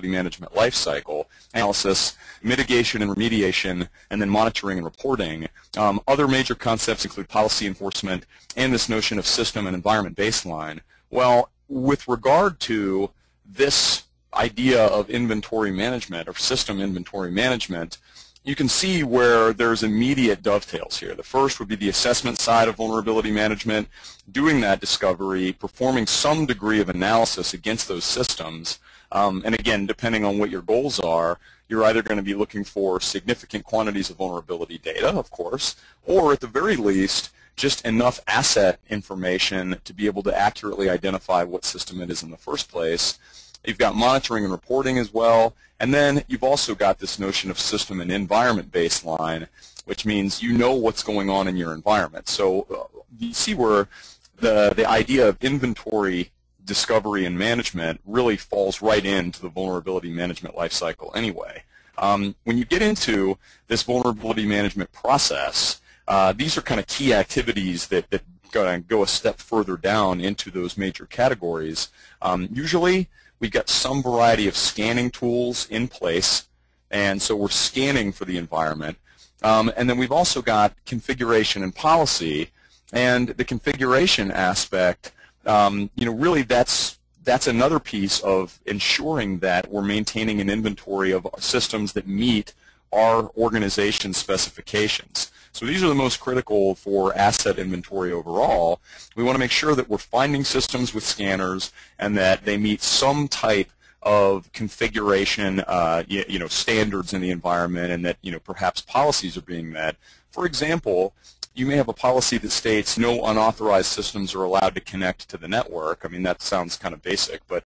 vulnerability management lifecycle: analysis, mitigation and remediation, and then monitoring and reporting. Other major concepts include policy enforcement and this notion of system and environment baseline. Well, with regard to this idea of inventory management or system inventory management, you can see where there's immediate dovetails here. The first would be the assessment side of vulnerability management, doing that discovery, performing some degree of analysis against those systems. And again, depending on what your goals are, you're either going to be looking for significant quantities of vulnerability data, of course, or at the very least, just enough asset information to be able to accurately identify what system it is in the first place. You've got monitoring and reporting as well, and then you've also got this notion of system and environment baseline, which means you know what's going on in your environment. So you see where the idea of inventory discovery and management really falls right into the vulnerability management lifecycle anyway. When you get into this vulnerability management process, these are kind of key activities that go a step further down into those major categories. Usually, we've got some variety of scanning tools in place, and so we're scanning for the environment. And then we've also got configuration and policy, and the configuration aspect, really that's another piece of ensuring that we're maintaining an inventory of systems that meet our organization specifications. So these are the most critical for asset inventory overall. We want to make sure that we're finding systems with scanners and that they meet some type of configuration standards in the environment, and that perhaps policies are being met. For example, you may have a policy that states no unauthorized systems are allowed to connect to the network. I mean, that sounds kind of basic, but